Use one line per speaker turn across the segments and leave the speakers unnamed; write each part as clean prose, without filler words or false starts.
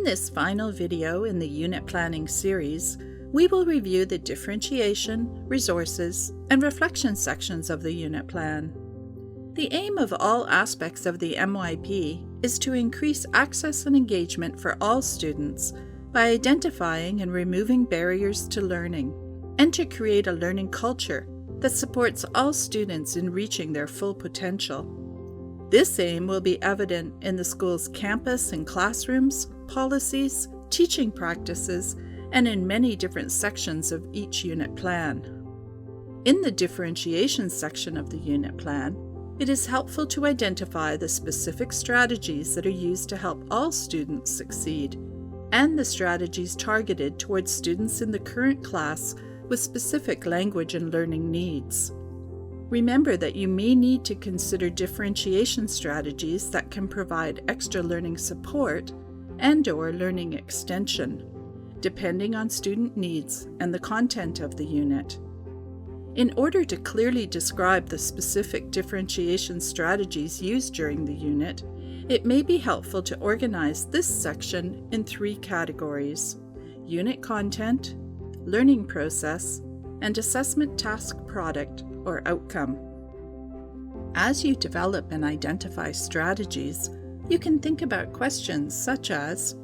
In this final video in the unit planning series, we will review the differentiation, resources, and reflection sections of the unit plan. The aim of all aspects of the MYP is to increase access and engagement for all students by identifying and removing barriers to learning, and to create a learning culture that supports all students in reaching their full potential. This aim will be evident in the school's campus and classrooms, policies, teaching practices, and in many different sections of each unit plan. In the differentiation section of the unit plan, it is helpful to identify the specific strategies that are used to help all students succeed, and the strategies targeted towards students in the current class with specific language and learning needs. Remember that you may need to consider differentiation strategies that can provide extra learning support and/or learning extension, depending on student needs and the content of the unit. In order to clearly describe the specific differentiation strategies used during the unit, it may be helpful to organize this section in 3 categories: unit content, learning process, and assessment task product or outcome. As you develop and identify strategies, you can think about questions such as: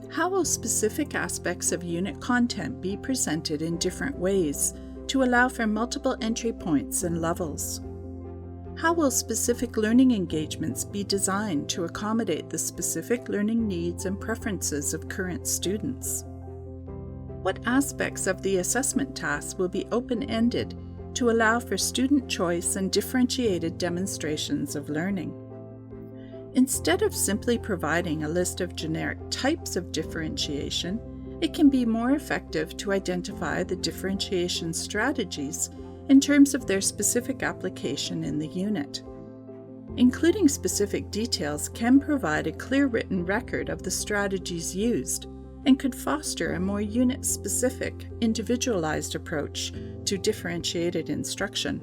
how will specific aspects of unit content be presented in different ways to allow for multiple entry points and levels? How will specific learning engagements be designed to accommodate the specific learning needs and preferences of current students? What aspects of the assessment task will be open-ended to allow for student choice and differentiated demonstrations of learning? Instead of simply providing a list of generic types of differentiation, it can be more effective to identify the differentiation strategies in terms of their specific application in the unit. Including specific details can provide a clear written record of the strategies used and could foster a more unit-specific, individualized approach to differentiated instruction.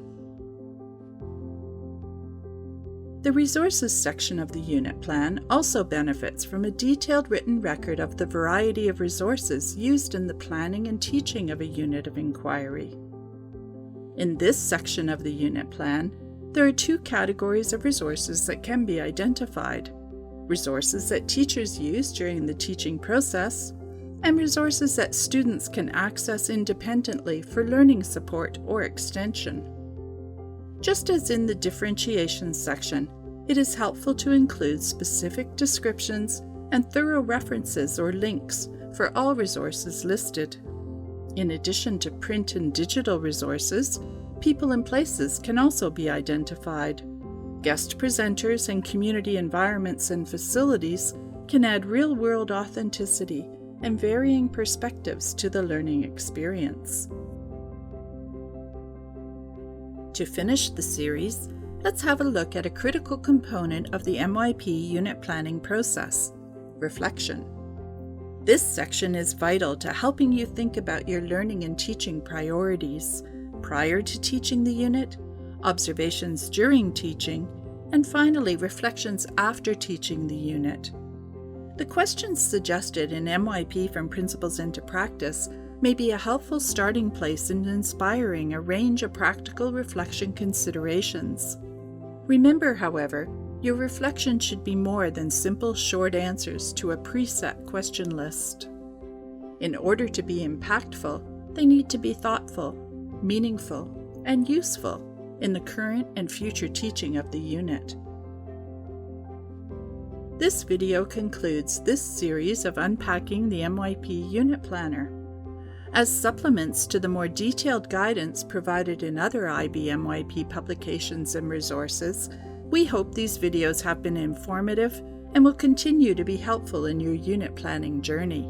The resources section of the unit plan also benefits from a detailed written record of the variety of resources used in the planning and teaching of a unit of inquiry. In this section of the unit plan, there are 2 categories of resources that can be identified: resources that teachers use during the teaching process, and resources that students can access independently for learning support or extension. Just as in the differentiation section, it is helpful to include specific descriptions and thorough references or links for all resources listed. In addition to print and digital resources, people and places can also be identified. Guest presenters and community environments and facilities can add real-world authenticity and varying perspectives to the learning experience. To finish the series, let's have a look at a critical component of the MYP unit planning process: reflection. This section is vital to helping you think about your learning and teaching priorities prior to teaching the unit, observations during teaching, and finally reflections after teaching the unit. The questions suggested in MYP from Principles into Practice may be a helpful starting place in inspiring a range of practical reflection considerations. Remember, however, your reflection should be more than simple short answers to a preset question list. In order to be impactful, they need to be thoughtful, meaningful, and useful in the current and future teaching of the unit. This video concludes this series of unpacking the MYP Unit Planner. As supplements to the more detailed guidance provided in other IB MYP publications and resources, we hope these videos have been informative and will continue to be helpful in your unit planning journey.